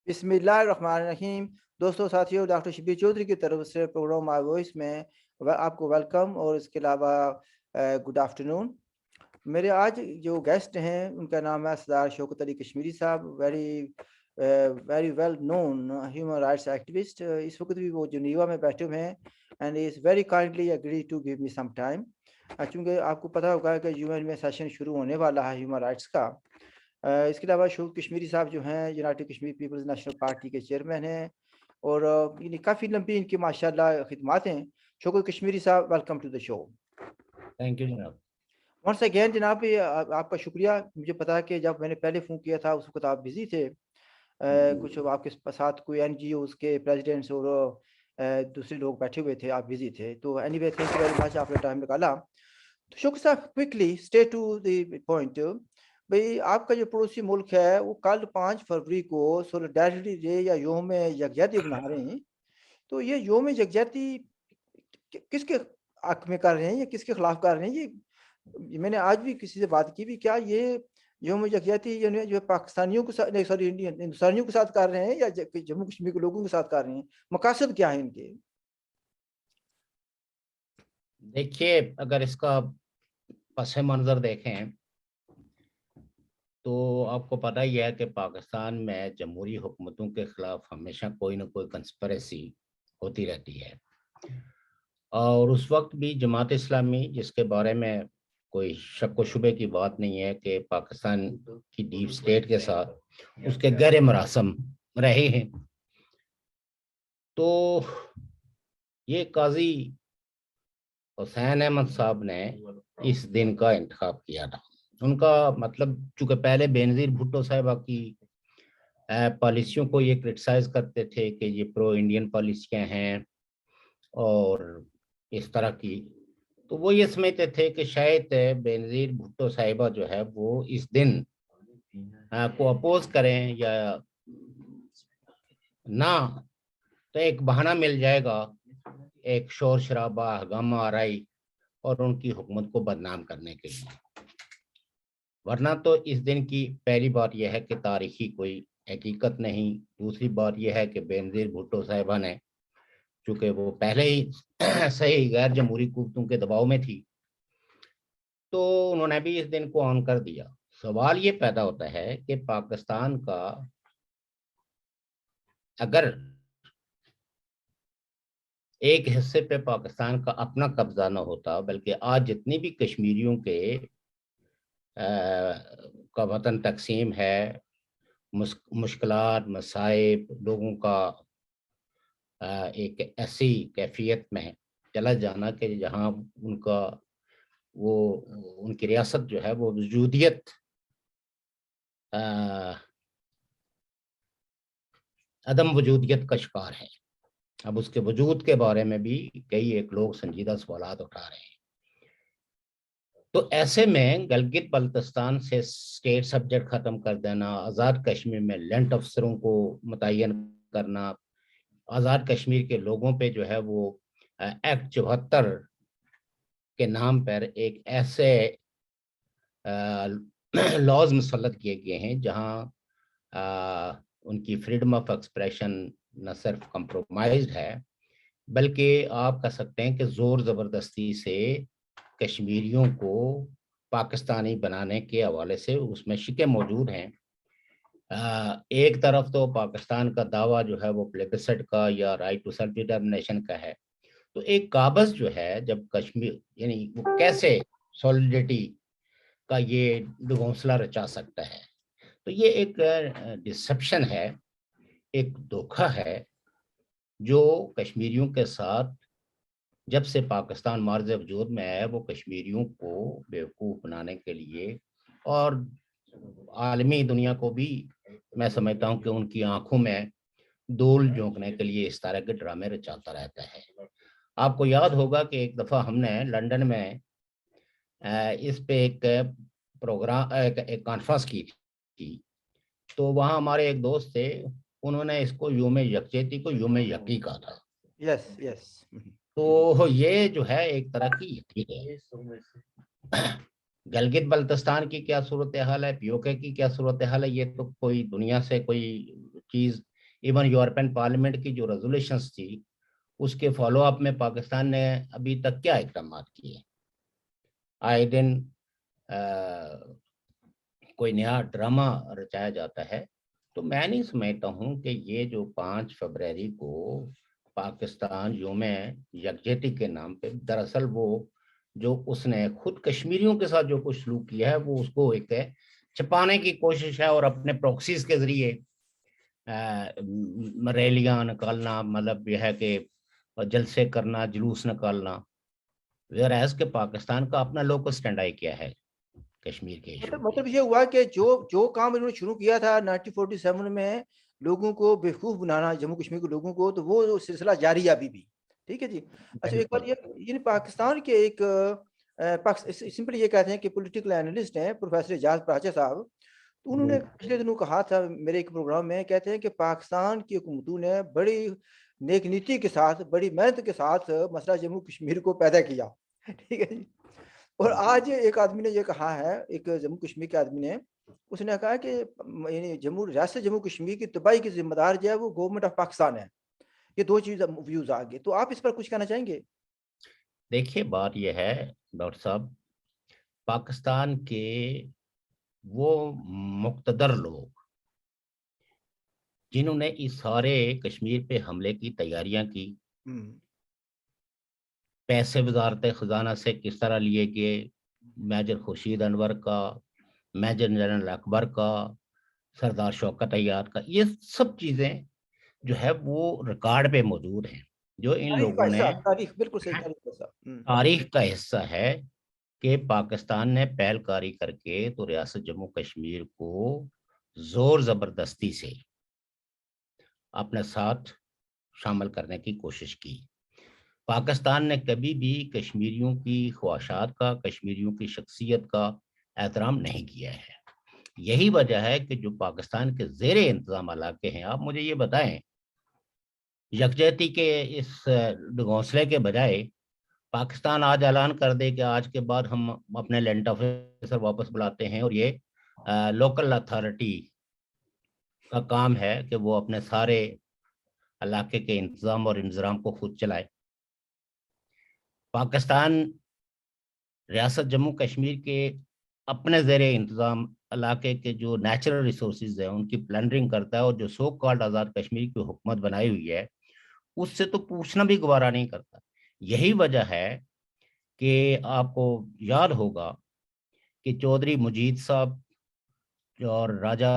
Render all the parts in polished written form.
बिस्मिल्लाहिर्रहमानिर्रहीम। दोस्तों साथियों, डॉक्टर शबीर चौधरी की तरफ से प्रोग्राम माय वॉइस में आपको वेलकम और इसके अलावा गुड आफ्टरनून। मेरे आज जो गेस्ट हैं उनका नाम है सरदार शौकत अली कश्मीरी साहब, very well known human rights activist. इस वक्त भी वो जिनेवा में बैठे हुए हैं and is very kindly agree to give me some time. चूँकि आपको पता होगा कि यूएन में सेशन शुरू होने वाला है ह्यूमन राइट्स का। इसके अलावा शौकत कश्मीरी साहब जो हैं यूनाइटेड कश्मीर पीपल्स नेशनल पार्टी के चेयरमैन हैं और काफ़ी लंबी इनकी माशाल्लाह खिदमात हैं। शौकत कश्मीरी साहब, welcome to the show. Thank you जनाब। वंस अगेन जनाब, आपका शुक्रिया। मुझे पता है कि जब मैंने पहले फ़ोन किया था उस वक्त आप बिज़ी थे। कुछ आपके साथ कोई एनजीओज़ के प्रेसिडेंट्स और दूसरे लोग बैठे हुए थे, आप बिज़ी थे। तो anyway, thank you very much, आपने टाइम निकाला। तो शौकत साहब, quickly stay to the point. भाई, आपका जो पड़ोसी मुल्क है वो कल 5 फरवरी को सोलिडारिटी डे या योम यकजहती मना रहे हैं। तो ये योम यकजहती किसके हक में कर रहे हैं या किसके खिलाफ कर रहे हैं? ये मैंने आज भी किसी से बात की भी, क्या ये योम यकजहती यानी जो पाकिस्तानियों के साथ, नहीं सॉरी, इंडियन हिंदुस्तानियों के साथ कर रहे हैं या जम्मू कश्मीर के लोगों के साथ कर रहे हैं? मकासद क्या है इनके? देखिए, अगर इसका पस मंज़र देखें तो आपको पता ही है कि पाकिस्तान में जमहूरी हुकूमतों के खिलाफ हमेशा कोई ना कोई कंस्पिरेसी होती रहती है। और उस वक्त भी जमात इस्लामी, जिसके बारे में कोई शक व शुबे की बात नहीं है कि पाकिस्तान की डीप स्टेट के साथ उसके गहरे मरासम रहे हैं, तो ये काजी हुसैन अहमद साहब ने इस दिन का इंतखाब किया था। उनका मतलब, चूंकि पहले बेनज़ीर भुट्टो साहिबा की पॉलिसियों को ये क्रिटिसाइज करते थे कि ये प्रो इंडियन पॉलिसियां हैं और इस तरह की, तो वो ये समझते थे कि शायद बेनज़ीर भुट्टो साहिबा जो है वो इस दिन को अपोज करें या ना, तो एक बहाना मिल जाएगा एक शोर शराबा, हंगामा आराई और उनकी हुकूमत को बदनाम करने के लिए। वरना तो इस दिन की पहली बात यह है कि तारीखी कोई हकीकत नहीं। दूसरी बात यह है कि बेनज़ीर भुट्टो साहिबा ने, चूंकि वो पहले ही सही गैर जमहूरी कुव्वतों के दबाव में थी, तो उन्होंने भी इस दिन को ऑन कर दिया। सवाल ये पैदा होता है कि पाकिस्तान का अगर एक हिस्से पे पाकिस्तान का अपना कब्जा न होता, बल्कि आज जितनी भी कश्मीरियों के का वतन तकसीम है, मुश्किलात, मसाइब, लोगों का एक ऐसी कैफियत में चला जाना कि जहाँ उनका वो उनकी रियासत जो है वो वजूदियत अदम वजूदियत का शिकार है। अब उसके वजूद के बारे में भी कई एक लोग संजीदा सवालात उठा रहे हैं। तो ऐसे में गिलगित बल्तिस्तान से स्टेट सब्जेक्ट खत्म कर देना, आज़ाद कश्मीर में लैंड अफसरों को मुतय्यन करना, आज़ाद कश्मीर के लोगों पे जो है वो एक्ट 74 के नाम पर एक ऐसे लॉज मुसल्लत किए गए हैं जहां उनकी फ्रीडम ऑफ एक्सप्रेशन न सिर्फ कंप्रोमाइज्ड है, बल्कि आप कह सकते हैं कि जोर ज़बरदस्ती से कश्मीरियों को पाकिस्तानी बनाने के हवाले से उसमें शिकें मौजूद हैं। एक तरफ तो पाकिस्तान का दावा जो है वो प्लेबिसाइट का या राइट टू सेल्फ डिटर्मिनेशन का है, तो एक काबज़ जो है जब कश्मीर, यानी वो कैसे सॉलिडिटी का ये घोंसला रचा सकता है, तो ये एक डिसेप्शन है, एक धोखा है जो कश्मीरियों के साथ जब से पाकिस्तान मार्ज वजूद में आया, वो कश्मीरियों को बेवकूफ़ बनाने के लिए और आलमी दुनिया को भी, मैं समझता हूँ कि उनकी आंखों में धूल झोंकने के लिए इस तरह के ड्रामे रचाता रहता है। आपको याद होगा कि एक दफ़ा हमने लंदन में इस पे एक प्रोग्राम, एक कॉन्फ्रेंस की थी, तो वहाँ हमारे एक दोस्त थे, उन्होंने इसको यूम यकजहती को यूम यकी कहा था। Yes yes. तो ये जो है एक तरह की यकीन है। गलगित बल्तिस्तान की क्या सूरत हाल है, पीओके की क्या सूरत हाल है, ये तो कोई दुनिया से कोई चीज, इवन यूरोपियन पार्लियामेंट की जो रेजोल्यूशंस थी उसके फॉलो अप में पाकिस्तान ने अभी तक क्या इकदाम किए। आए दिन कोई नया ड्रामा रचाया जाता है। तो मैं नहीं समझता हूँ कि ये जो 5 फरवरी को पाकिस्तान यौम यकजहती के नाम पे, दरअसल वो जो उसने खुद कश्मीरियों के साथ जो कुछ सलूक किया है वो उसको एक छिपाने की कोशिश है, और अपने प्रॉक्सीज के जरिए रैलियां निकालना, मतलब यह है कि जलसे करना, जुलूस निकालना। वेयर एज के पाकिस्तान का अपना लोकल स्टैंड आई किया है कश्मीर के इशू पे। मतलब ये हुआ कि जो जो काम इन्होंने शुरू किया था 1947 में, लोगों को बेवकूफ़ बनाना, जम्मू कश्मीर के लोगों को, तो वो सिलसिला जारी है अभी भी। ठीक है जी। अच्छा, एक बात बिल्कुल। ये पाकिस्तान के एक सिंपली ये कहते हैं कि पॉलिटिकल एनालिस्ट हैं प्रोफेसर एजाज प्राचा साहब, तो उन्होंने पिछले दिनों कहा था मेरे एक प्रोग्राम में, कहते हैं कि पाकिस्तान की हुकूमतों ने बड़ी नेक नीति के साथ, बड़ी मेहनत के साथ मसला जम्मू कश्मीर को पैदा किया। ठीक है जी। और आज एक आदमी ने ये कहा है, एक जम्मू कश्मीर के आदमी ने, उसने कहा कि यानी रियासत जम्मू कश्मीर की तबाही की जिम्मेदार जो है वो गवर्नमेंट ऑफ पाकिस्तान है। ये दो चीज व्यूज आ गए, तो आप इस पर कुछ कहना चाहेंगे? देखिए, बात यह है डॉक्टर साहब, पाकिस्तान के वो मुक्तदर लोग जिन्होंने इस सारे कश्मीर पे हमले की तैयारियां की, हम्म। पैसे वजारत खजाना से किस तरह लिए गए, मेजर खुर्शीद अनवर का, मेजर जनरल अकबर का, सरदार शौकत अय्याद का, ये सब चीजें जो है वो रिकॉर्ड पे मौजूद हैं, जो इन तारीख का लोगों ने हिस्सा, तारीख बिल्कुल सही, तारीख का हिस्सा। तारीख का हिस्सा है कि पाकिस्तान ने पहलकारी करके तो रियासत जम्मू कश्मीर को जोर जबरदस्ती से अपने साथ शामिल करने की कोशिश की। पाकिस्तान ने कभी भी कश्मीरियों की ख्वाहिशात का, कश्मीरियों की शख्सियत का एहतराम नहीं किया है। यही वजह है कि जो पाकिस्तान के जेर इंतजाम इलाके हैं, आप मुझे ये बताएं, यकजहती के इस घोंसले के बजाय पाकिस्तान आज ऐलान कर दे कि आज के बाद हम अपने लैंड ऑफिसर वापस बुलाते हैं, और ये लोकल अथॉरिटी का काम है कि वो अपने सारे इलाके के इंतजाम और इंतजाम को खुद चलाए। पाकिस्तान रियासत जम्मू कश्मीर के अपने ज़ेरे इंतज़ाम इलाके के जो नेचुरल रिसोर्सेज हैं उनकी प्लैंडरिंग करता है, और जो सो कॉल्ड आज़ाद कश्मीर की हुकूमत बनाई हुई है उससे तो पूछना भी गवारा नहीं करता। यही वजह है कि आपको याद होगा कि चौधरी मुजीद साहब और राजा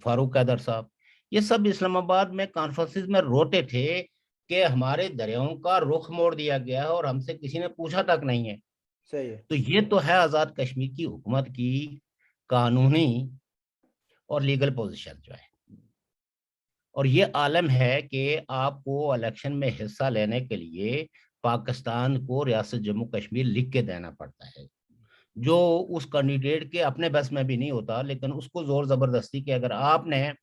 फारूक हैदर साहब, ये सब इस्लामाबाद में कॉन्फ्रेंसिस में रोते थे कि हमारे दरियाओं का रुख मोड़ दिया गया है और हमसे किसी ने पूछा तक नहीं है। सही है। तो ये तो है आज़ाद कश्मीर की हुकूमत की कानूनी और लीगल पोजीशन जो है, और ये आलम है कि आपको इलेक्शन में हिस्सा लेने के लिए पाकिस्तान को रियासत जम्मू कश्मीर लिख के देना पड़ता है, जो उस कैंडिडेट के अपने बस में भी नहीं होता, लेकिन उसको जोर जबरदस्ती कि अगर आपने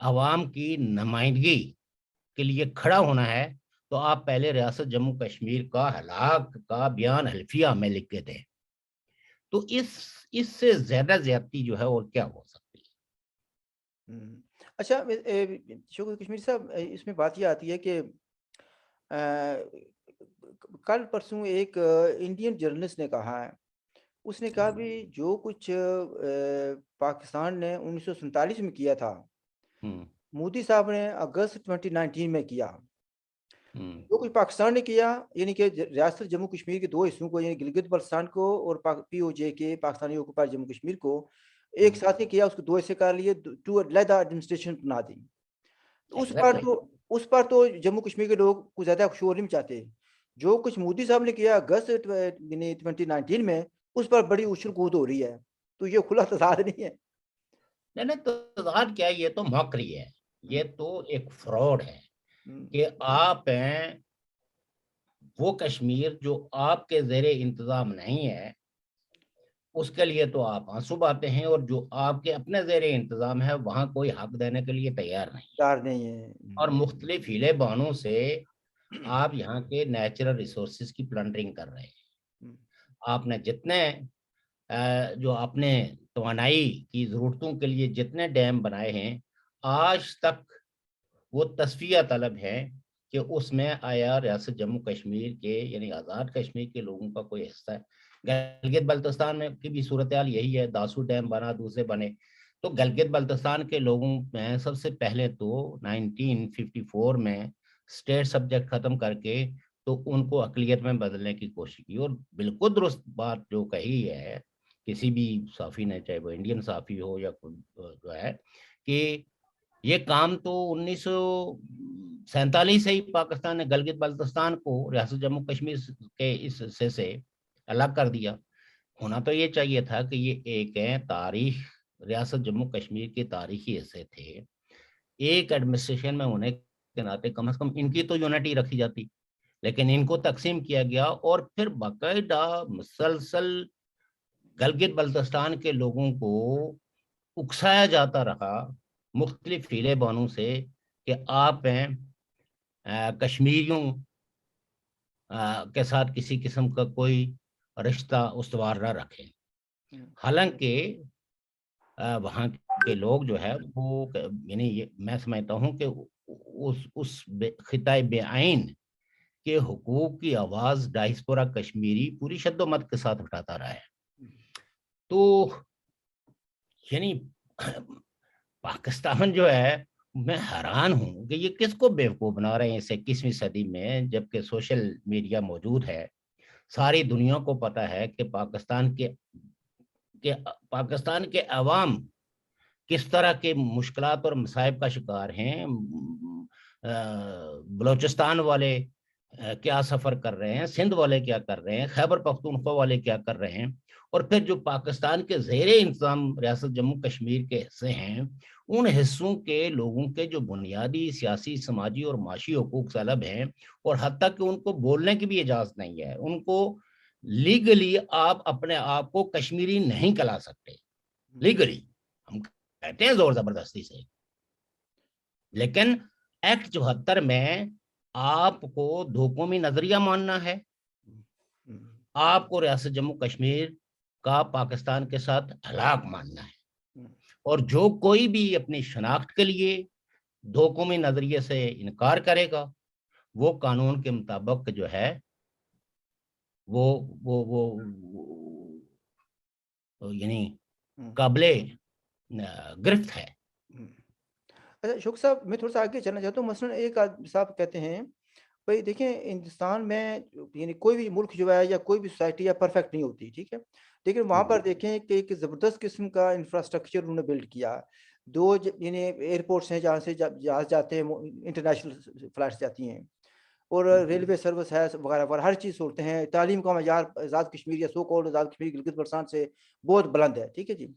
आवाम की नुमाइंदगी के लिए खड़ा होना है तो आप पहले रियासत जम्मू कश्मीर का हलाक का बयान हल्फिया में लिख के दें। तो इससे ज्यादा ज्यादती जो है और क्या हो सकती है। हम्म। अच्छा, शौकत कश्मीर साहब, इसमें बात ये आती है कि कल परसों एक इंडियन जर्नलिस्ट ने कहा है, उसने कहा भी जो कुछ पाकिस्तान ने 1947 में किया था, हम्म। मोदी साहब ने अगस्त 2019 में किया। हम्म। जो कुछ पाकिस्तान ने किया, यानी कि रियासत जम्मू कश्मीर के दो हिस्सों को, यानी गिलगित बल्तिस्तान को और पीओजे के, पाकिस्तानी ऑक्युपाइड जम्मू कश्मीर को एक साथ नहीं किया, उसको दो हिस्से कर लिए, टू अलग एडमिनिस्ट्रेशन बना दी। तो एग्जैक्टली। उस पर तो जम्मू कश्मीर के लोग कुछ ज्यादा शोर नहीं चाहते। जो कुछ मोदी साहब ने किया अगस्त 2019 में, उस पर बड़ी उछल कूद हो रही है। तो ये खुला तजाद नहीं है? नहीं नहीं, तो तजाद क्या है, ये तो मौकरी है, ये तो एक फ्रॉड है हम्म। कि आप हैं वो कश्मीर जो आपके जेरे इंतजाम नहीं है उसके लिए तो आप आंसू बहाते हैं, और जो आपके अपने जेरे इंतजाम है वहां कोई हक देने के लिए तैयार नहीं है, यार नहीं है। और मुख्तलिफ हीले बहानों से आप यहाँ के नेचुरल रिसोर्सेज की प्लंडरिंग कर रहे हैं। آپ نے جتنے جو اپنے توانائی کی ضرورتوں کے لیے جتنے ڈیم بنائے ہیں، آج تک وہ تصفیہ طلب ہے کہ اس میں آیا ریاست جموں کشمیر کے یعنی آزاد کشمیر کے لوگوں کا کوئی حصہ ہے؟ گلگت بلتستان میں کی بھی صورتحال یہی ہے، داسو ڈیم بنا، دوسرے بنے. تو گلگت بلتستان کے لوگوں میں سب سے پہلے تو 1954 میں اسٹیٹ سبجیکٹ ختم کر کے تو ان کو اقلیت میں بدلنے کی کوشش کی، اور بالکل درست بات جو کہی ہے کسی بھی صحافی نے، چاہے وہ انڈین صحافی ہو یا جو ہے، کہ یہ کام تو 1947 سے ہی پاکستان نے گلگت بلتستان کو ریاست جموں کشمیر کے اس حصے سے الگ کر دیا. ہونا تو یہ چاہیے تھا کہ یہ ایک تاریخ، ریاست جموں کشمیر کے تاریخی حصے تھے، ایک ایڈمنسٹریشن میں ہونے کے ناطے کم از کم ان کی تو یونٹی رکھی جاتی، لیکن ان کو تقسیم کیا گیا اور پھر باقاعدہ مسلسل گلگت بلتستان کے لوگوں کو اکسایا جاتا رہا مختلف ہیلے بانوں سے کہ آپ کشمیریوں کے ساتھ کسی قسم کا کوئی رشتہ استوار نہ رکھیں. حالانکہ وہاں کے لوگ جو ہے وہ یعنی میں سمجھتا ہوں کہ اس خطۂ بے آئین کے حقوق کی آواز ڈائسپورا کشمیری پوری شد و مت کے ساتھ اٹھاتا رہا ہے. تو یعنی پاکستان جو ہے، میں حیران ہوں کہ یہ کس کو بیوقوف بنا رہے ہیں اس 21ویں صدی میں، جبکہ سوشل میڈیا موجود ہے. ساری دنیا کو پتا ہے کہ پاکستان کے عوام کس طرح کے مشکلات اور مصائب کا شکار ہیں. بلوچستان والے کیا سفر کر رہے ہیں، سندھ والے کیا کر رہے ہیں، خیبر پختونخوا والے کیا کر رہے ہیں، اور پھر جو پاکستان کے زیر انتظام ریاست جموں کشمیر کے حصے ہیں، ان حصوں کے لوگوں کے جو بنیادی سیاسی، سماجی اور معاشی حقوق طلب ہیں، اور حتیٰ کہ ان کو بولنے کی بھی اجازت نہیں ہے. ان کو لیگلی آپ اپنے آپ کو کشمیری نہیں کہلا سکتے، لیگلی ہم کہتے ہیں زور زبردستی سے، لیکن ایکٹ 74 میں آپ کو دھوکومی نظریہ ماننا ہے، آپ کو ریاست جموں کشمیر کا پاکستان کے ساتھ ہلاک ماننا ہے. اور جو کوئی بھی اپنی شناخت کے لیے دھوکومی نظریے سے انکار کرے گا، وہ قانون کے مطابق جو ہے وہ یعنی قابل گرفت ہے. اچھا شوق صاحب، میں تھوڑا سا آگے چلنا چاہتا ہوں. مثلاً ایک صاحب کہتے ہیں بھائی دیکھیں ہندوستان میں یعنی کوئی بھی ملک جو ہے یا کوئی بھی سوسائٹی یا پرفیکٹ نہیں ہوتی، ٹھیک ہے، لیکن وہاں پر دیکھیں کہ ایک زبردست قسم کا انفراسٹرکچر انہوں نے بلڈ کیا. یعنی ایئرپورٹس ہیں جہاں سے جہاز جاتے ہیں، انٹرنیشنل فلائٹس جاتی ہیں، اور ریلوے سروس ہے وغیرہ وغیرہ، ہر چیز صورتیں ہیں. تعلیم کا معیار آزاد کشمیر یا سو کالڈ آزاد کشمیر گلگت بلتستان سے بہت بلند ہے، ٹھیک ہے جی.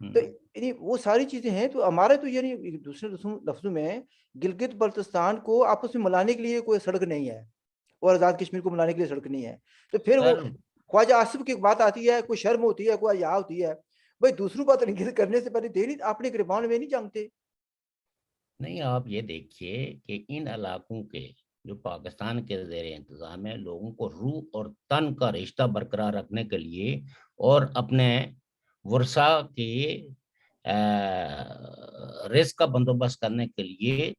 تو یعنی وہ ساری چیزیں ہیں. تو ہمارے تو یعنی دوسرے لفظوں میں گلگت بلتستان کو آپس میں ملانے کے لیے کوئی سڑک نہیں ہے، اور آزاد کشمیر کو ملانے کے لیے سڑک نہیں ہے. تو پھر وہ خواجہ آصف کی بات آتی ہے، کوئی شرم ہوتی ہے، کوئی حیا ہوتی ہے. بھائی دوسروں بات کرنے سے پہلے دہلی اپنے گریبان میں نہیں جانگتے. نہیں، آپ یہ دیکھیے کہ ان علاقوں کے جو پاکستان کے زیر انتظام ہے، لوگوں کو روح اور تن کا رشتہ برقرار رکھنے کے لیے اور اپنے ورثہ کے رزق کا بندوبست کرنے کے لیے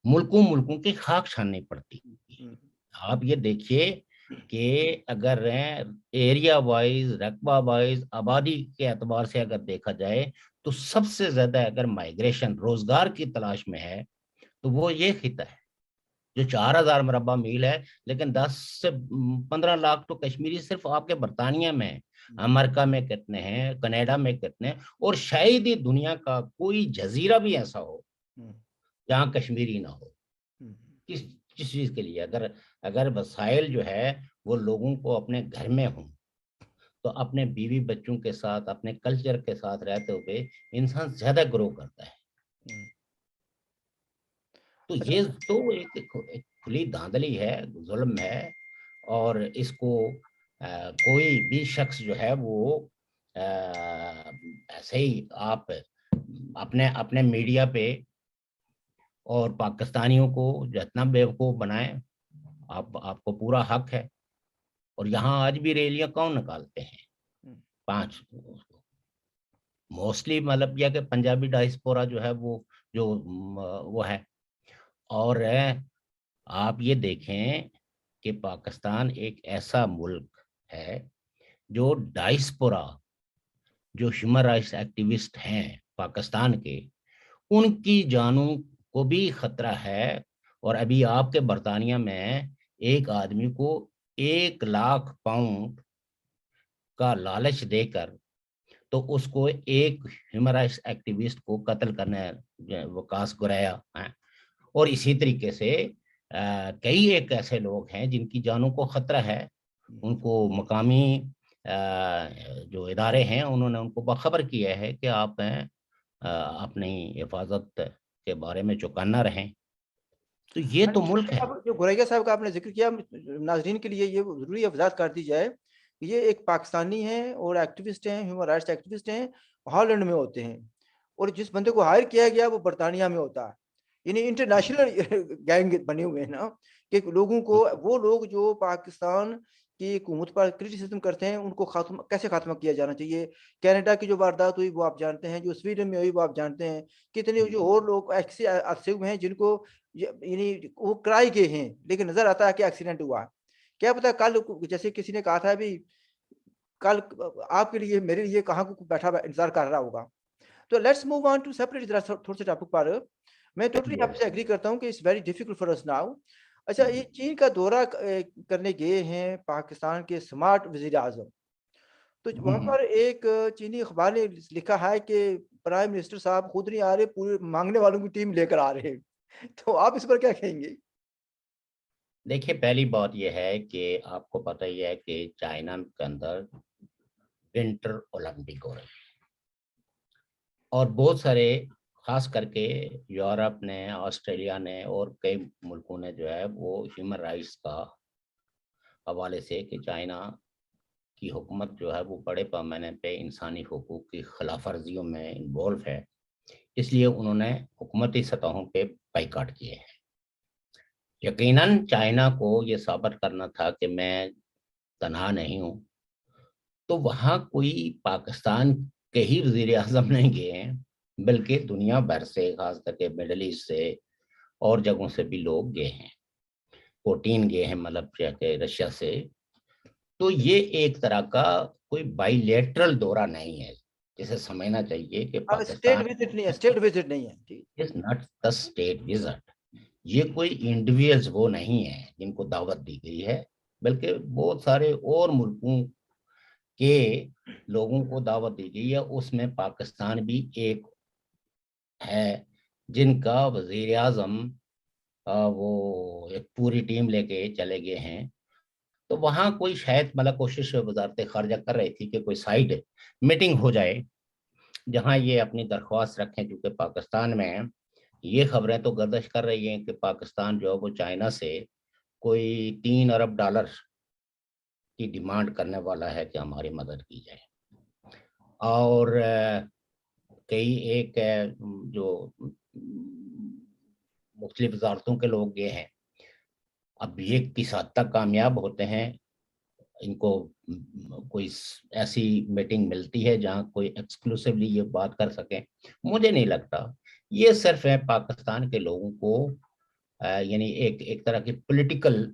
ملکوں کی خاک چھاننی پڑتی. آپ یہ دیکھیے کہ اگر ایریا وائز، رقبہ وائز، آبادی کے اعتبار سے اگر دیکھا جائے تو سب سے زیادہ اگر مائیگریشن روزگار کی تلاش میں ہے تو وہ یہ خطہ ہے جو 4000 مربع میل ہے، لیکن 10 سے 15 لاکھ تو کشمیری صرف آپ کے برطانیہ میں، امریکہ میں کتنے ہیں، کینیڈا میں کتنے ہیں، اور شاید ہی دنیا کا کوئی جزیرہ بھی ایسا ہو جہاں کشمیری نہ ہو. کس چیز کے لیے؟ اگر وسائل جو ہے وہ لوگوں کو اپنے گھر میں ہوں تو اپنے بیوی بچوں کے ساتھ، اپنے کلچر کے ساتھ رہتے ہوئے انسان زیادہ گرو کرتا ہے. تو یہ تو ایک کھلی دھاندلی ہے، ظلم ہے، اور اس کو کوئی بھی شخص جو ہے وہ ایسے ہی آپ اپنے میڈیا پہ اور پاکستانیوں کو جتنا بیوقوف بنائیں، آپ کو پورا حق ہے. اور یہاں آج بھی ریلیاں کون نکالتے ہیں؟ 5 موسٹلی مطلب یہ کہ پنجابی ڈائسپورا جو ہے وہ ہے. اور آپ یہ دیکھیں کہ پاکستان ایک ایسا ملک ہے جو ڈائسپورا جو ہیومن رائٹس ایکٹیوسٹ ہیں پاکستان کے، ان کی جانوں کو بھی خطرہ ہے. اور ابھی آپ کے برطانیہ میں ایک آدمی کو 1,00,000 پاؤنڈ کا لالچ دے کر تو اس کو ایک ہیومن رائٹس ایکٹیوسٹ کو قتل کرنے وکاس گرایا ہے. اور اسی طریقے سے کئی ایک ایسے لوگ ہیں جن کی جانوں کو خطرہ ہے. ان کو مقامی جو ادارے ہیں انہوں نے ان کو باخبر کیا ہے کہ آپ اپنی حفاظت کے بارے میں چوکنا رہیں. تو یہ تو ملک ہے. اب جو گوریا صاحب کا آپ نے ذکر کیا، ناظرین کے لیے یہ ضروری وضاحت کر دی جائے، یہ ایک پاکستانی ہیں اور ایکٹیوسٹ ہیں، ہیومن رائٹس ایکٹیوسٹ ہیں، ہالینڈ میں ہوتے ہیں، اور جس بندے کو ہائر کیا گیا وہ برطانیہ میں ہوتا ہے. یعنی انٹرنیشنل گینگ بنے ہوئے ہیں نا، کہ لوگوں کو، وہ لوگ جو پاکستان کی حکومت پر کرٹیسزم کرتے ہیں، ان کو کیسے خاتمہ کیا جانا چاہیے. کینیڈا کی جو واردات ہوئی وہ آپ جانتے ہیں، جو سویڈن میں ہوئی وہ آپ جانتے ہیں. کتنے جو اور لوگ ایسے عرصے ہوئے ہیں جن کو یعنی وہ کرائی گئے ہیں، لیکن نظر آتا ہے کہ ایکسیڈنٹ ہوا. کیا پتا کل، جیسے کسی نے کہا تھا ابھی، کل آپ کے لیے میرے لیے کہاں کو بیٹھا انتظار کر رہا ہوگا. تو let's move on to separate تھوڑے سے ٹاپک پر. میں ٹوٹلی آپ سے ایگری کرتا ہوں کہ it's very difficult for us now. اچھا، یہ چین کا دورہ کرنے گئے ہیں پاکستان کے سمارٹ وزیر اعظم، تو وہاں پر ایک چینی اخبار نے لکھا ہے کہ پرائم منسٹر صاحب خود نہیں آ رہے، پورے مانگنے والوں کی ٹیم لے کر آ رہے ہیں. تو آپ اس پر کیا کہیں گے؟ دیکھیے، پہلی بات یہ ہے کہ آپ کو پتہ ہی ہے کہ چائنا کے اندر ونٹر اولمپک ہو رہے ہیں، اور بہت سارے خاص کر کے یورپ نے، آسٹریلیا نے اور کئی ملکوں نے جو ہے وہ ہیومن رائٹس کا حوالے سے کہ چائنا کی حکومت جو ہے وہ بڑے پیمانے پہ انسانی حقوق کی خلاف ورزیوں میں انوالو ہے، اس لیے انہوں نے حکومتی سطحوں پہ بائیکاٹ کیے ہیں. یقیناً چائنا کو یہ ثابت کرنا تھا کہ میں تنہا نہیں ہوں، تو وہاں کوئی پاکستان کے ہی وزیر اعظم نہیں گئے ہیں، بلکہ دنیا بھر سے، خاص کر کے مڈل ایسٹ سے اور جگہوں سے بھی لوگ گئے ہیں. پوٹین گئے ہیں، مطلب کہ رشیا سے. تو یہ ایک طرح کا کوئی بائی لیٹرل دورہ نہیں ہے، جسے سمجھنا چاہیے کہ اسٹیٹ پاکستان وزٹ نہیں ہے، اسٹیٹ وزٹ نہیں ہے. Is not the state visit. یہ کوئی انڈیویجلز وہ نہیں ہے جن کو دعوت دی گئی ہے، بلکہ بہت سارے اور ملکوں کے لوگوں کو دعوت دی گئی ہے. اس میں پاکستان بھی ایک ہے جن کا وزیر اعظم وہ ایک پوری ٹیم لے کے چلے گئے ہیں. تو وہاں کوئی شاید مطلب کوشش وزارت خارجہ کر رہی تھی کہ کوئی سائیڈ میٹنگ ہو جائے جہاں یہ اپنی درخواست رکھیں، کیونکہ پاکستان میں یہ خبریں تو گردش کر رہی ہیں کہ پاکستان جو ہے وہ چائنا سے کوئی $3 ارب کی ڈیمانڈ کرنے والا ہے کہ ہماری مدد کی جائے. اور کئی ایک جو مختلف وزارتوں کے لوگ یہ ہیں، اب یہ کس حد تک کامیاب ہوتے ہیں، ان کو کوئی ایسی میٹنگ ملتی ہے جہاں کوئی ایکسکلوسیولی یہ بات کر سکیں، مجھے نہیں لگتا. یہ صرف ہے پاکستان کے لوگوں کو یعنی ایک طرح کی پولیٹیکل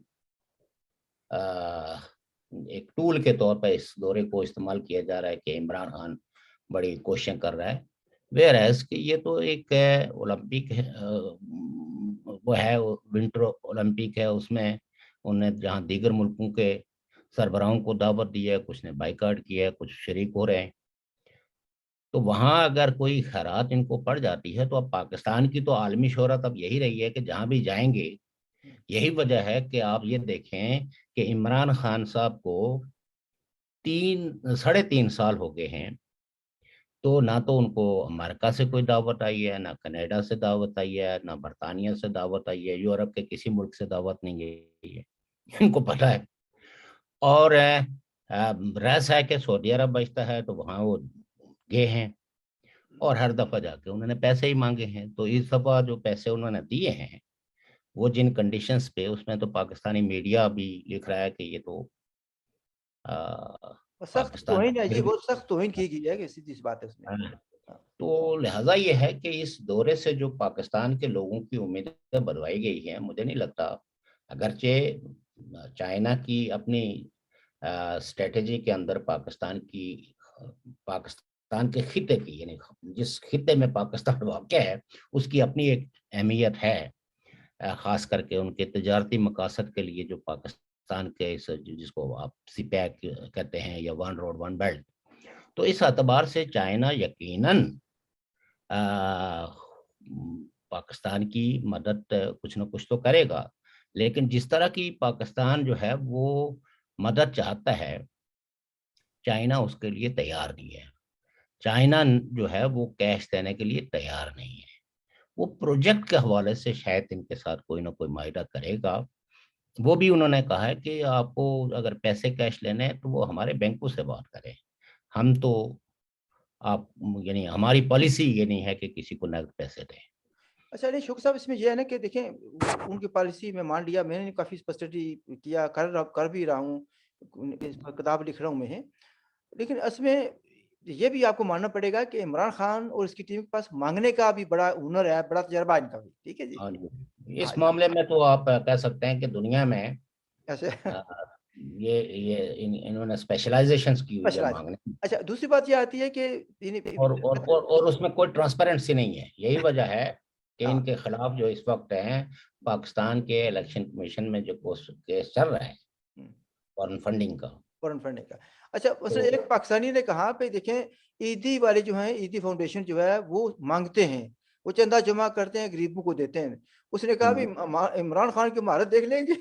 ایک ٹول کے طور پر اس دورے کو استعمال کیا جا رہا ہے کہ عمران خان بڑی کوششیں کر رہا ہے. ویئر ایز کہ یہ تو ایک اولمپک وہ ہے، ونٹر اولمپک ہے، اس میں انہوں نے جہاں دیگر ملکوں کے سربراہوں کو دعوت دی ہے، کچھ نے بائیکاٹ کیا ہے، کچھ شریک ہو رہے ہیں. تو وہاں اگر کوئی خیرات ان کو پڑ جاتی ہے تو اب پاکستان کی تو عالمی شہرت اب یہی رہی ہے کہ جہاں بھی جائیں گے. یہی وجہ ہے کہ آپ یہ دیکھیں کہ عمران خان صاحب کو 3.5 سال ہو گئے ہیں، تو نہ تو ان کو امریکہ سے کوئی دعوت آئی ہے، نہ کینیڈا سے دعوت آئی ہے، نہ برطانیہ سے دعوت آئی ہے، یورپ کے کسی ملک سے دعوت نہیں گئی ہے. ان کو پتہ ہے. اور رس ہے کہ سعودی عرب بچتا ہے تو وہاں وہ گئے ہیں، اور ہر دفعہ جا کے انہوں نے پیسے ہی مانگے ہیں. تو اس دفعہ جو پیسے انہوں نے دیے ہیں وہ جن کنڈیشنز پہ، اس میں تو پاکستانی میڈیا بھی لکھ رہا ہے کہ یہ تو और सख्त पाकिस्तान तौहीन है जी, फिर भी बहुत सख्त तौहीन की गई है कि सीधी-सी बात है उसमें। हाँ, तो लिहाजा ये है कि इस दौरे से जो पाकिस्तान के लोगों की उम्मीदें बढ़वाई गई हैं, मुझे नहीं लगता, अगरचे चाइना की अपनी स्ट्रेटेजी के अंदर पाकिस्तान के खित्ते की, यानी जिस खित्ते में पाकिस्तान वाक़ है, उसकी अपनी एक अहमियत है। ख़ास करके उनके तजारती मकासद के लिए जो पाकिस्तान के जिसको आप सीपैक कहते हैं या वन रोड वन बेल्ट, तो इस एतबार से चाइना यकीनन अ, पाकिस्तान की मदद कुछ न कुछ तो करेगा। लेकिन जिस तरह की पाकिस्तान जो है वो मदद चाहता है, चाइना उसके लिए तैयार नहीं है। चाइना जो है वो कैश देने के लिए तैयार नहीं है। वो प्रोजेक्ट के हवाले से शायद इनके साथ कोई ना कोई माहिदा करेगा। वो भी उन्होंने कहा है कि आपको अगर पैसे कैश लेने हैं तो वो हमारे बैंकों से बात करें। हम तो आप यानी हमारी पॉलिसी ये नहीं है कि किसी को नकद पैसे दें। अच्छा नहीं शुक्र साहब इसमें ये है ना कि देखें उनकी पॉलिसी में मान लिया मैंने काफ़ी स्पष्टि किया कर भी रहा हूँ, इस पर किताब लिख रहा हूँ मैं। लेकिन इसमें ये भी आपको मानना पड़ेगा कि इमरान खान और इसकी टीम के पास माँगने का भी बड़ा हुनर है, बड़ा तजर्बा है इनका भी, ठीक है जी? हाँ जी। हाँ इस जी, मामले में तो आप कह सकते हैं कि दुनिया में ऐसे अ, ये इन्होंने स्पेशलाइजेशंस की हुई है स्पेशलाइज़। मांगने की। अच्छा दूसरी बात ये आती है कि और उसमें कोई ट्रांसपेरेंसी नहीं है। यही वजह है कि हाँ, इनके खिलाफ जो इस वक्त है पाकिस्तान के इलेक्शन कमीशन में जो केस चल रहा है हुँ, फॉरेन फंडिंग का। फॉरेन फंडिंग का। अच्छा तो उसने एक पाकिस्तानी ने कहा भई देखें ईदी वाले जो हैं, ईदी फाउंडेशन जो है वो माँगते हैं, वो चंदा जमा करते हैं, गरीबों को देते हैं। उसने कहा भई हम्म, इमरान खान की महारत देख लेंगे,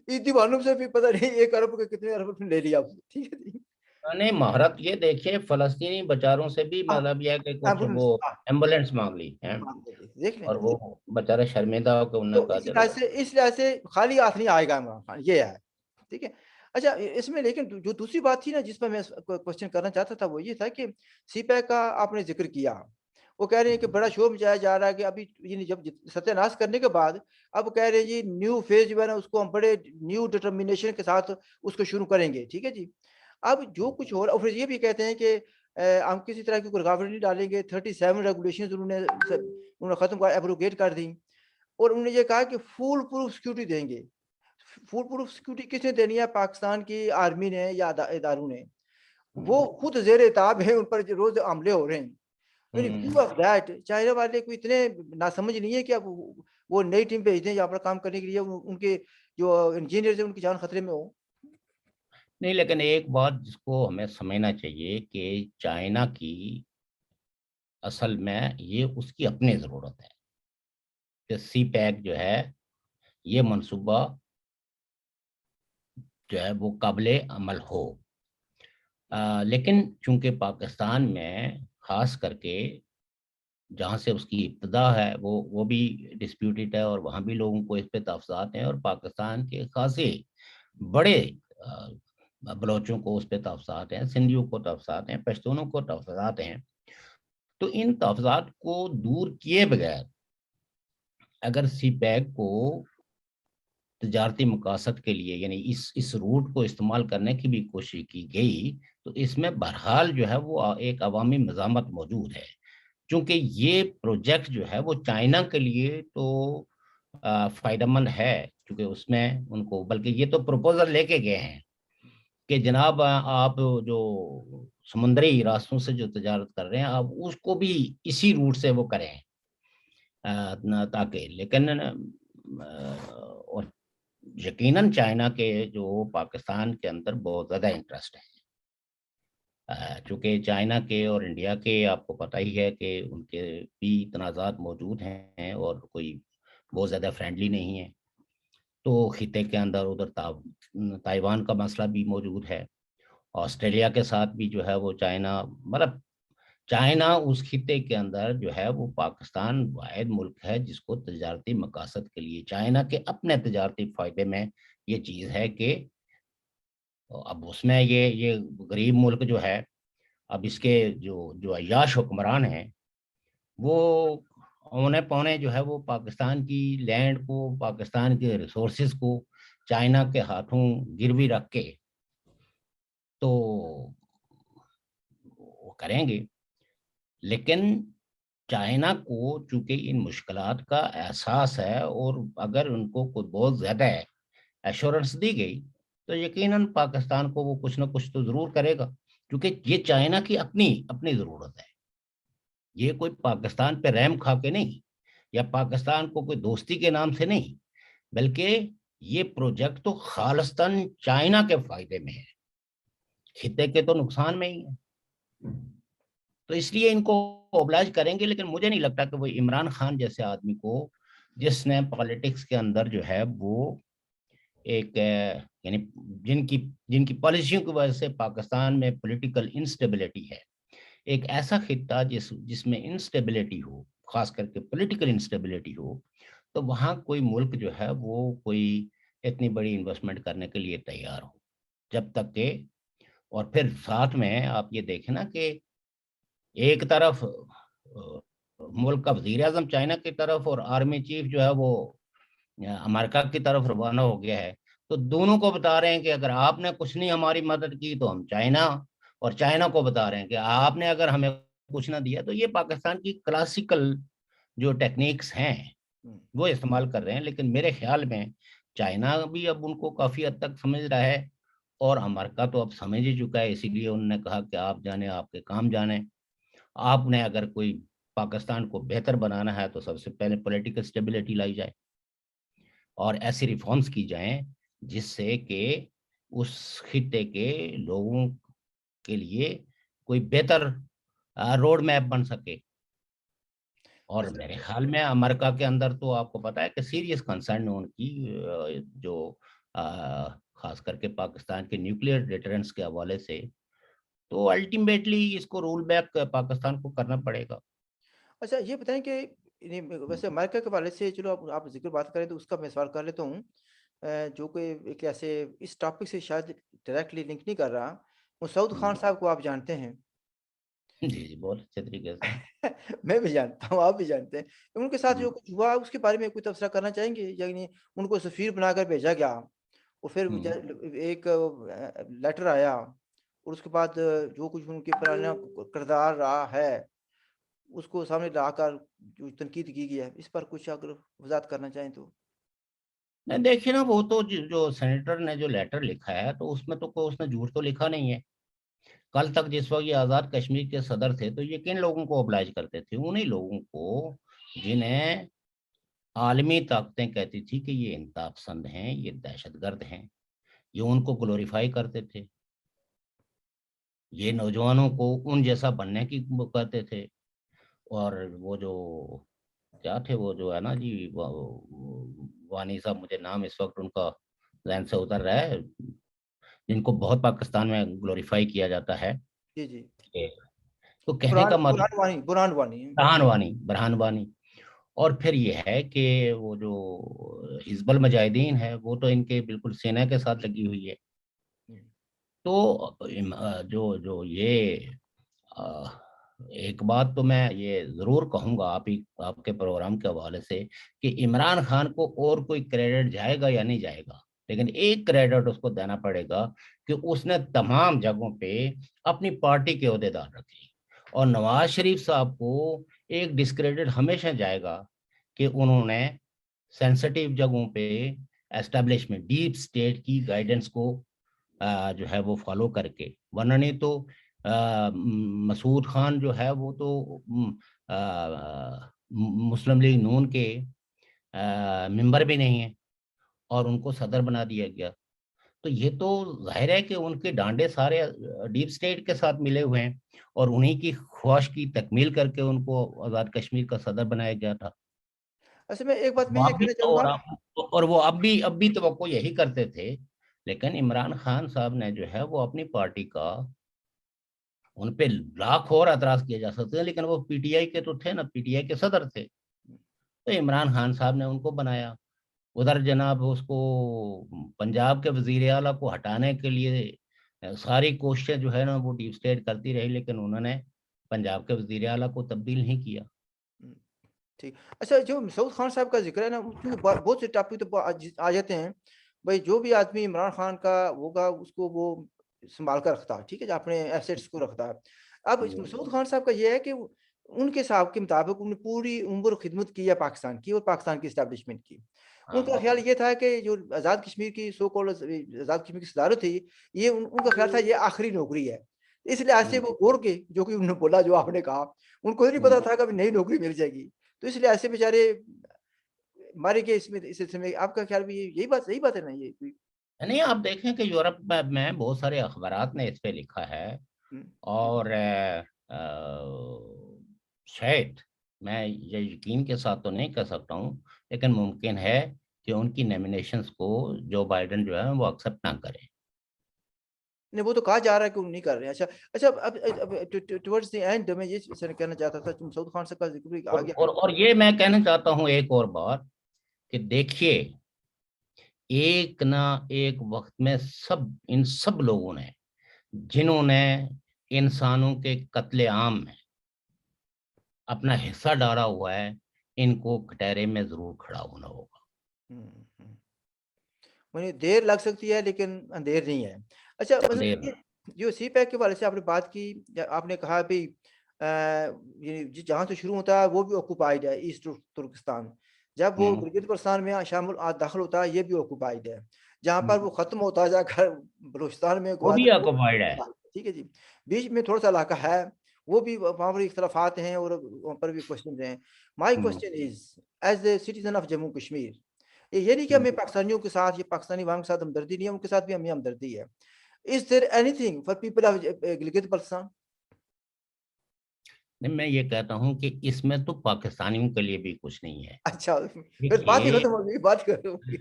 ईदी वालों से भी पता नहीं 1 अरब के कितने अरब उसने ले लिया उसने, ठीक है जी? नहीं महारत ये देखिए फ़लस्तीनी बेचारों से भी हाँ, मतलब ये है कि कुछ एम्बुलेंस वो हाँ, एम्बुलेंस मांग ली है माँग लेंगे, देख लें। और वो बेचारे शर्मिंदा होकर उन्होंने तो कहा चलो इस लिहाज से खाली हाथ नहीं आएगा इमरान खान, ये है, ठीक है? अच्छा इसमें लेकिन जो दूसरी बात थी ना जिस पर मैं क्वेश्चन करना चाहता था वो ये था कि सीपैक का आपने ज़िक्र किया। वो कह रहे हैं कि बड़ा शोर मचाया जा रहा है कि अभी यानी जब सत्यानाश करने के बाद अब कह रहे हैं जी न्यू फेज़ जो है ना उसको हम बड़े न्यू डिटर्मिनेशन के साथ उसको शुरू करेंगे, ठीक है जी? अब जो कुछ हो रहा और फिर ये भी कहते हैं कि हम किसी तरह की कोई रुकावट नहीं डालेंगे, 37 रेगुलेशंस उन्होंने ख़त्म कर एब्रोगेट कर दी। और उन्होंने ये कहा कि फूल प्रूफ सिक्योरिटी देंगे। फूल प्रूफ सिक्योरिटी किसने देनी है? पाकिस्तान की आर्मी ने या इदारों ने। वो खुद ज़ेर-ए-ताब हैं, उन पर जो रोज़ हमले हो रहे हैं। इन view hmm, of that China वाले कोई इतने नासमझ नहीं है कि अब वो नई टीम भेज दें यहाँ पर काम करने के लिए उनके जो इंजीनियर्स हैं उनकी जान खतरे में हो। नहीं लेकिन एक बात जिसको हमें समझना चाहिए कि चाइना की असल में ये उसकी अपनी ज़रूरत है कि सी पैक जो है ये मंसूबा जो है वो काबिले अमल हो। लेकिन चूंकि पाकिस्तान में खास करके जहाँ से उसकी इब्तदा है वो भी डिस्प्यूटेड है और वहाँ भी लोगों को इस पे तफसात हैं और पाकिस्तान के खासे बड़े अ, बलोचों को उस पे तफसात हैं, सिंधियों को तफसात हैं, पश्तूनों को तफसात हैं। तो इन तफसात को दूर किए बगैर अगर सी पैक को तजारती मकासद के लिए यानी इस रूट को इस्तेमाल करने की भी कोशिश की गई तो इसमें बहरहाल जो है वो एक अवामी मज़ामत मौजूद है। चूंकि ये प्रोजेक्ट जो है वो चाइना के लिए तो फायदेमंद है क्योंकि उसमें उनको बल्कि ये तो प्रपोजल लेके गए हैं कि जनाब आप जो समुद्री रास्तों से जो तजारत कर रहे हैं आप उसको भी इसी रूट से वो करें ताकि लेकिन और यकीनन चाइना के जो पाकिस्तान के अंदर बहुत ज़्यादा इंटरेस्ट है। चूँकि चाइना के और इंडिया के आपको पता ही है कि उनके भी तनाज़ात मौजूद हैं और कोई बहुत ज़्यादा फ्रेंडली नहीं है। तो खित्ते के अंदर उधर ताइवान का मसला भी मौजूद है। ऑस्ट्रेलिया के साथ भी जो है वो चाइना मतलब चाइना उस खित्ते के अंदर जो है वो पाकिस्तान वाहिद मुल्क है जिसको तजारती मकासद के लिए चाइना के अपने तजारती फ़ायदे में ये चीज़ है कि अब उसमें ये गरीब मुल्क जो है अब इसके जो जो अय्याश हुक्मरान हैं वो औने-पौने जो है वो पाकिस्तान की लैंड को, पाकिस्तान के रिसोर्सेज़ को चाइना के हाथों गिरवी रख के تو وہ کریں گے، لیکن چائنا کو چونکہ ان مشکلات کا احساس ہے، اور اگر ان کو کوئی بہت زیادہ ایشورنس دی گئی تو یقیناً پاکستان کو وہ کچھ نہ کچھ تو ضرور کرے گا، کیونکہ یہ چائنا کی اپنی اپنی ضرورت ہے، یہ کوئی پاکستان پہ رحم کھا کے نہیں، یا پاکستان کو کوئی دوستی کے نام سے نہیں، بلکہ یہ پروجیکٹ تو خالصتاً چائنا کے فائدے میں ہے، خطے کے تو نقصان میں ہی ہے۔ تو اس لیے ان کو اوبلائج کریں گے، لیکن مجھے نہیں لگتا کہ وہ عمران خان جیسے آدمی کو، جس نے پالیٹکس کے اندر جو ہے وہ ایک یعنی جن کی پالیسیوں کی وجہ سے پاکستان میں پولیٹیکل انسٹیبلٹی ہے، ایک ایسا خطہ جس میں انسٹیبلٹی ہو، خاص کر کے پولیٹیکل انسٹیبلٹی ہو، تو وہاں کوئی ملک جو ہے وہ کوئی اتنی بڑی انویسٹمنٹ کرنے کے لیے تیار ہو، جب تک کہ، اور پھر ساتھ میں آپ یہ دیکھیں نا کہ ایک طرف ملک کا وزیر اعظم چائنا کی طرف اور آرمی چیف جو ہے وہ امریکہ کی طرف روانہ ہو گیا ہے، تو دونوں کو بتا رہے ہیں کہ اگر آپ نے کچھ نہیں ہماری مدد کی تو ہم چائنا، اور چائنا کو بتا رہے ہیں کہ آپ نے اگر ہمیں کچھ نہ دیا، تو یہ پاکستان کی کلاسیکل جو ٹیکنیکس ہیں وہ استعمال کر رہے ہیں، لیکن میرے خیال میں چائنا بھی اب ان کو کافی حد تک سمجھ رہا ہے، اور امریکہ تو اب سمجھ ہی چکا ہے، اسی لیے انہوں نے کہا کہ آپ جانے، آپ کے کام جانے، آپ نے اگر کوئی پاکستان کو بہتر بنانا ہے تو سب سے پہلے پولیٹیکل سٹیبلٹی لائی جائے، اور ایسی ریفارمز کی جائیں جس سے کہ اس خطے کے لوگوں کے لیے کوئی بہتر روڈ میپ بن سکے۔ اور میرے خیال میں امریکہ کے اندر تو آپ کو پتا ہے کہ سیریس کنسرن ان کی جو خاص کر کے پاکستان کے نیوکلیئر ڈیٹرنس کے حوالے سے، تو الٹیمیٹلی اس کو رول بیک پاکستان کو کرنا پڑے گا۔ اچھا یہ بتائیں کہ ویسے امریکہ کے حوالے سے چلو آپ ذکر بات کریں تو اس کا میں سوال کر لیتا ہوں، جو کہ ایک ایسے اس ٹاپک سے شاید ڈائریکٹلی لنک نہیں کر رہا، مسعود خان صاحب کو آپ جانتے ہیں؟ جی جی، بہت اچھے طریقے سے۔ میں بھی جانتا ہوں، آپ بھی جانتے ہیں، ان کے ساتھ ہوں، جو کچھ ہوا اس کے بارے میں کوئی تبصرہ کرنا چاہیں گے؟ یعنی ان کو سفیر بنا کر بھیجا گیا، اور پھر ہوں۔ ایک لیٹر آیا، اور اس کے بعد جو کچھ ان کے پرانا کردار رہا ہے اس کو سامنے لا کر جو تنقید کی گئی ہے، اس پر کچھ اگر وضاحت کرنا چاہیں تو۔ نہیں دیکھیے نا، وہ تو جو سینیٹر نے جو لیٹر لکھا ہے تو اس میں تو کوئی اس نے جھوٹ تو لکھا نہیں ہے۔ کل تک جس وقت یہ آزاد کشمیر کے صدر تھے تو یہ کن لوگوں کو oblige کرتے تھے؟ انہی لوگوں کو جنہیں عالمی طاقتیں کہتی تھی کہ یہ انتہا پسند ہیں، یہ دہشت گرد ہیں، یہ ان کو گلوریفائی کرتے تھے، یہ نوجوانوں کو ان جیسا بننے کی وہ کہتے تھے، اور وہ جو کیا تھے، وہ جو ہے نا جی، وانی صاحب، مجھے نام اس وقت ان کا ذہن سے اتر رہا ہے، جن کو بہت پاکستان میں گلوریفائی کیا جاتا ہے، جی جی، تو کہنے کا برہان مطلب، وانی، برہان وانی۔ برہان وانی، اور پھر یہ ہے کہ وہ جو حزب المجاہدین ہے وہ تو ان کے بالکل سینہ کے ساتھ لگی ہوئی ہے۔ تو جو جو یہ آ، ایک بات تو میں یہ ضرور کہوں گا آپ کے پروگرام کے حوالے سے، کہ عمران خان کو اور کوئی کریڈٹ جائے گا یا نہیں جائے گا، لیکن ایک کریڈٹ اس کو دینا پڑے گا کہ اس نے تمام جگہوں پہ اپنی پارٹی کے عہدیدار رکھے، اور نواز شریف صاحب کو ایک ڈسکریڈٹ ہمیشہ جائے گا کہ انہوں نے سینسٹیو جگہوں پہ اسٹیبلشمنٹ ڈیپ اسٹیٹ کی گائیڈنس کو جو ہے وہ فالو کر کے، ورنہ نہیں تو مسعود خان جو ہے وہ تو مسلم لیگ نون کے ممبر بھی نہیں ہیں، اور ان کو صدر بنا دیا گیا، تو یہ تو ظاہر ہے کہ ان کے ڈانڈے سارے ڈیپ اسٹیٹ کے ساتھ ملے ہوئے ہیں، اور انہی کی خواہش کی تکمیل کر کے ان کو آزاد کشمیر کا صدر بنایا گیا تھا۔ اصل میں ایک بات میں وہ یہ اب بھی کہنا چاہوں گا، اور وہ اب بھی توقع یہی کرتے تھے، لیکن عمران خان صاحب نے جو ہے وہ اپنی پارٹی کا، ان پہ لاکھ اور اعتراض کیے جا سکتے ہیں، لیکن وہ پی ٹی آئی کے تو تھے نا، پی ٹی آئی کے صدر تھے، تو عمران خان صاحب نے ان کو بنایا۔ ادھر جناب اس کو پنجاب کے وزیر اعلیٰ کو ہٹانے کے لیے ساری کوششیں جو ہے نا وہ ڈیپ اسٹیٹ کرتی رہی، لیکن انہوں نے پنجاب کے وزیر اعلیٰ کو تبدیل نہیں کیا۔ ٹھیک۔ اچھا جو مسعود خان صاحب کا ذکر ہے نا، کیونکہ بہت سے ٹاپک تو آ جاتے ہیں، بھائی جو بھی آدمی عمران خان کا ہوگا اس کو وہ संभाल कर रखता, ठीक है, जो अपने एसेट्स को रखता है। अब इस मसूद खान साहब का ये है कि उनके हिसाब के मुताबिक उन्होंने पूरी उम्र खिदमत की है पाकिस्तान की और पाकिस्तान की एस्टेब्लिशमेंट की। उनका हाँ, ख्याल ये था कि जो आज़ाद कश्मीर की सो कॉल्ड आज़ाद कश्मीर की सदारत थी, ये उनका ख्याल था ये आखिरी नौकरी है। इस लिहाज से हम्म, वो छोड़ के, जो कि उन्होंने बोला, जो आपने कहा, उनको ये नहीं हम्म। पता था कभी नई नौकरी मिल जाएगी। तो इस लिहाज से बेचारे मारे गए इसमें, इस सिलसिले में। आपका ख्याल भी यही बात है ना ये कोई? नहीं, आप देखें कि यूरोप में बहुत सारे अखबारात ने इस पे लिखा है, हुँ, और शायद मैं ये यकीन के साथ तो नहीं कह सकता हूँ, लेकिन मुमकिन है कि उनकी नॉमिनेशंस को जो बाइडेन जो है वो एक्सेप्ट ना करें। नहीं, वो तो कहा जा रहा है कि वो नहीं कर रहे हैं। अच्छा, अच्छा, अब टुवर्ड्स द एंड मैं ये कहना चाहता था, मसूद खान साहब का ज़िक्र भी आ गया। और ये मैं कहना चाहता हूँ एक और बात, कि देखिए, एक ना एक वक्त में इन सब लोगों ने, जिन्होंने इंसानों के कत्लेआम में अपना हिस्सा डाला हुआ है, इनको कटहरे में जरूर खड़ा होना होगा। हुँ, हुँ। मुझे देर लग सकती है लेकिन अंधेर नहीं है। अच्छा, मतलब अंधेर। ये जो सीपैक के हवाले से आपने बात की, आपने कहा भई ये जहाँ से शुरू होता है वो भी ऑक्युपाइड है, ईस्ट तुर्किस्तान। जब वो हम्म, गिलगित-बल्तिस्तान में शामिल दाखिल होता है, ये भी ऑक्युपाइड है। जहाँ पर हम्म, वो ख़त्म होता है जाकर बलूचिस्तान में, वो भी ग्वादर, वो ऑक्युपाइड है। ठीक है जी। बीच में थोड़ा-सा इलाका है, वो भी वहाँ पर इख्तिलाफ़ात हैं और वहाँ पर भी क्वेश्चन्स हैं। My hmm, question is, as a citizen of Jammu Kashmir, ये नहीं कि हम्म। हमें पाकिस्तानियों के साथ, ये पाकिस्तानी अवाम के साथ हमदर्दी नहीं है, उनके साथ भी हमें हमदर्दी है। Is there anything for people of Gilgit-Baltistan? नहीं, मैं ये कहता हूँ कि इसमें तो पाकिस्तानियों के लिए भी कुछ नहीं है। अच्छा, फिर बात ही देखिए, खत्म हो गई, बात ही खत्म हो गई।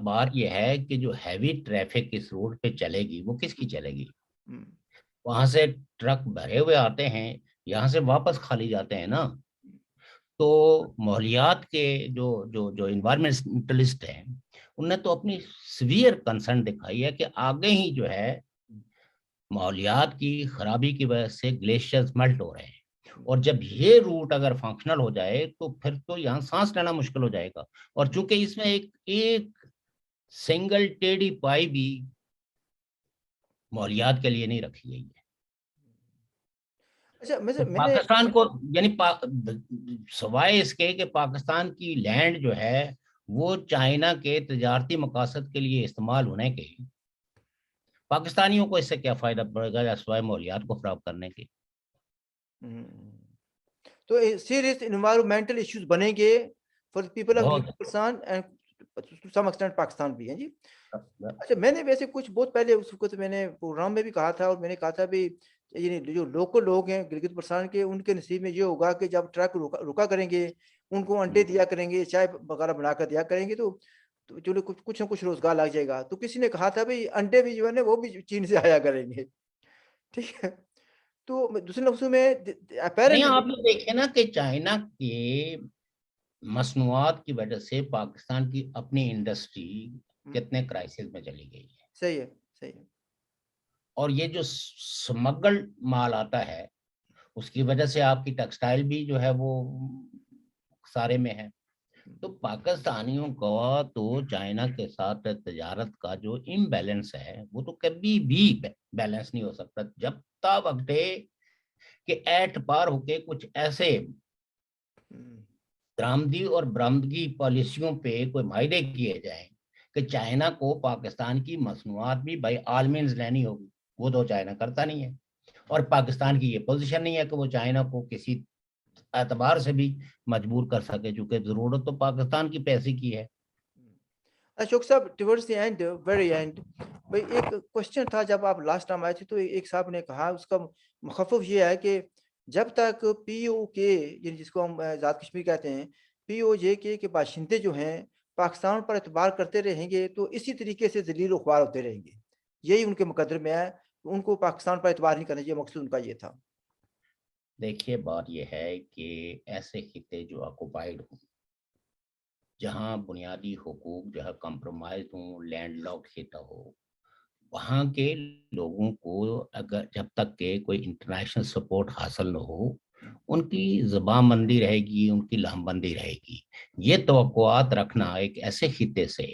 बात ये है कि जो हैवी ट्रैफिक इस रोड पे चलेगी, वो किसकी चलेगी? हुँ, वहां से ट्रक भरे हुए आते हैं, यहाँ से वापस खाली जाते हैं ना। तो माहौलियात के जो जो जो इन्वायरमेंटलिस्ट हैं, उनने तो अपनी सीवियर कंसर्न दिखाई है कि आगे ही जो है माहौलियात की खराबी की वजह से ग्लेशियर्स मेल्ट हो रहे हैं। और जब ये रूट अगर फंक्शनल हो जाए तो फिर तो यहाँ सांस लेना मुश्किल हो जाएगा। और चूंकि इसमें एक एक सिंगल टेढ़ी पाई भी माहौलियात के लिए नहीं रखी गई है। अच्छा, तो मैंने पाकिस्तान को, यानी सवाए इसके कि पाकिस्तान की लैंड जो है वो चाइना के तजारती मकासद के लिए इस्तेमाल होने के, पाकिस्तानियों को इससे क्या फायदा पड़ेगा या सिवाय माहौलियात को खराब करने के। हुँ, तो सीरियस एनवायरमेंटल इश्यूज़ बनेंगे फॉर द पीपल ऑफ बहुत। Gilgit-Baltistan and to some extent Pakistan भी, हैं जी? अच्छा, मैंने वैसे कुछ बहुत पहले उस वक़्त मैंने प्रोग्राम में भी कहा था, और मैंने कहा था भी ये जो लोकल लोग हैं गिलगित-बल्तिस्तान के, उनके नसीब में ये होगा कि जब ट्रक रुका रुका करेंगे, उनको अंडे दिया करेंगे, चाय वगैरह बनाकर दिया करेंगे, तो चलो कुछ कुछ ना कुछ रोज़गार लग जाएगा। तो किसी ने कहा था भई अंडे भी जो है ना वो भी चीन से आया करेंगे, ठीक है? तो दूसरे लफ्ज़ों में नहीं, अपैरेंटली आप ये देखिए ना कि चाइना के मसनूआत की वजह से पाकिस्तान की अपनी इंडस्ट्री हुँ, कितने क्राइसिस में चली गई है। सही है, सही है। और ये जो स्मगल्ड माल आता है, उसकी वजह से आपकी टेक्सटाइल भी जो है वो सारे में है। हुँ, तो पाकिस्तानियों का तो चाइना के साथ तजारत का जो इम्बैलेंस है वो तो कभी भी बैलेंस नहीं हो सकता, जब तक कि एट पार होके कुछ ऐसे हुँ, दरामदी और बरामदगी पॉलिसियों पे कोई मायदे किए जाएं कि चाइना को पाकिस्तान की मसनूआत भी बाई ऑल मीन्स लेनी होगी। वो तो चाइना करता नहीं है, और पाकिस्तान की ये पोजीशन नहीं है कि वो चाइना को किसी एतबार से भी मजबूर कर सके, चूंकि जरूरत तो पाकिस्तान की पैसे की है। हुँ। अशोक साहब, towards the end, very and, भाई एक क्वेश्चन था जब आप लास्ट टाइम आए थे, तो एक साहब ने कहा, उसका मखफ़फ़ ये है कि जब तक पीओके, यानी जिसको हम आज़ाद कश्मीर कहते हैं, पीओजे के बाशिंदे जो हैं पाकिस्तान पर एतबार करते रहेंगे तो इसी तरीके से ज़लील व ख्वार होते रहेंगे। यही उनके मुकद्दर में है, उनको पाकिस्तान पर एतबार नहीं करना चाहिए, मकसद उनका ये था। देखिए, बात यह है कि ऐसे खिते जो ऑक्युपाइड हों, जहाँ बुनियादी हुकूक जो है कंप्रोमाइज हों, लैंडलॉक्ड खिता हो, वहाँ के लोगों को अगर जब तक के कोई इंटरनेशनल सपोर्ट हासिल न हो, हुँ, उनकी ज़बानबंदी रहेगी, उनकी लामबंदी रहेगी। ये तवक्कुआत रखना एक ऐसे खिते से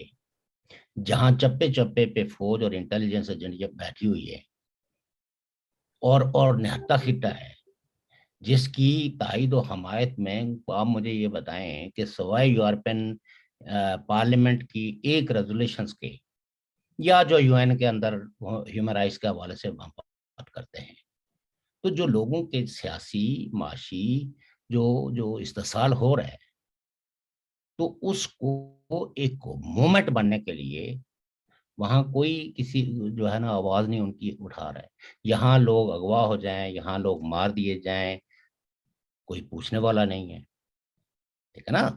جہاں چپے چپے پہ فوج اور انٹیلیجنس ایجنسیاں بیٹھی ہوئی ہے اور نہتا خطہ ہے جس کی تائید و حمایت میں آپ مجھے یہ بتائیں کہ سوائے یورپین پارلیمنٹ کی ایک ریزولیشنز کے یا جو یو این کے اندر ہیومن رائٹس کے حوالے سے بات کرتے ہیں، تو جو لوگوں کے سیاسی معاشی جو استحصال ہو رہا ہے، تو اس کو ایک مومنٹ بننے کے لیے وہاں کوئی کسی جو ہے نا آواز نہیں ان کی اٹھا رہا ہے. یہاں لوگ اغوا ہو جائیں، یہاں لوگ مار دیے جائیں، کوئی پوچھنے والا نہیں ہے. ٹھیک ہے نا.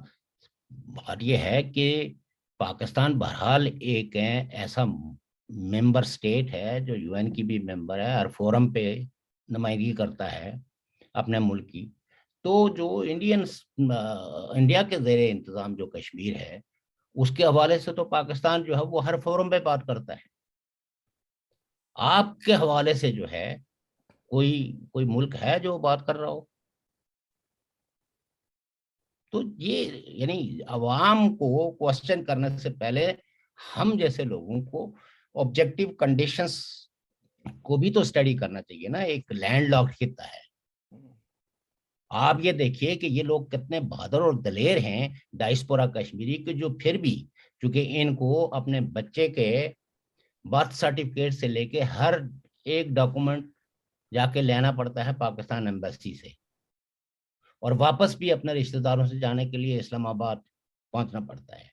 بات یہ ہے کہ پاکستان بہرحال ایک ایسا ممبر سٹیٹ ہے جو یو این کی بھی ممبر ہے، ہر فورم پہ نمائندگی کرتا ہے اپنے ملک کی. تو جو انڈیا کے زیر انتظام جو کشمیر ہے، اس کے حوالے سے تو پاکستان جو ہے وہ ہر فورم پہ بات کرتا ہے. آپ کے حوالے سے جو ہے کوئی ملک ہے جو بات کر رہا ہو؟ تو یہ یعنی عوام کو کوسچن کرنے سے پہلے ہم جیسے لوگوں کو آبجیکٹیو کنڈیشنز کو بھی تو اسٹڈی کرنا چاہیے نا. ایک لینڈ لاکڈ خطہ ہے. آپ یہ دیکھیے کہ یہ لوگ کتنے بہادر اور دلیر ہیں ڈائسپورا کشمیری کے، جو پھر بھی چونکہ ان کو اپنے بچے کے برتھ سرٹیفکیٹ سے لے کے ہر ایک ڈاکومنٹ جا کے لینا پڑتا ہے پاکستان ایمبیسی سے، اور واپس بھی اپنے رشتہ داروں سے جانے کے لیے اسلام آباد پہنچنا پڑتا ہے.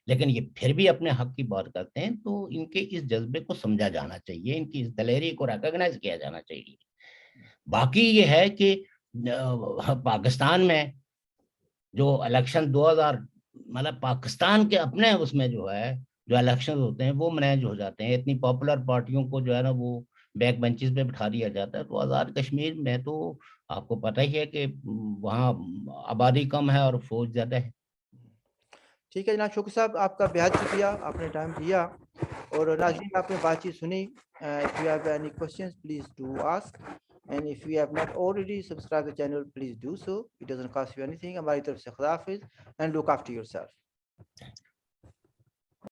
لیکن یہ پھر بھی اپنے حق کی بات کرتے ہیں. تو ان کے اس جذبے کو سمجھا جانا چاہیے، ان کی اس دلیری کو ریکگنائز کیا جانا چاہیے. باقی یہ ہے کہ پاکستان میں جو الیکشن 2000 مطلب پاکستان کے اپنے اس میں جو ہے جو الیکشن ہوتے ہیں وہ مینیج ہو جاتے ہیں. اتنی پاپولر پارٹیوں کو جو ہے نا وہ بیک بنچز پہ بٹھا دیا جاتا ہے. تو آزاد کشمیر میں تو آپ کو پتہ ہی ہے کہ وہاں آبادی کم ہے اور فوج زیادہ ہے. ٹھیک ہے جناب شکر صاحب، آپ کا بہت شکریہ، آپ نے ٹائم دیا. اور ناظرین آپ نے بات چیت سنی. If you have any questions, please do ask. And if you have not already subscribed the channel, please do so. It doesn't cost you anything. ہماری طرف سے خدا حافظ and look after yourself.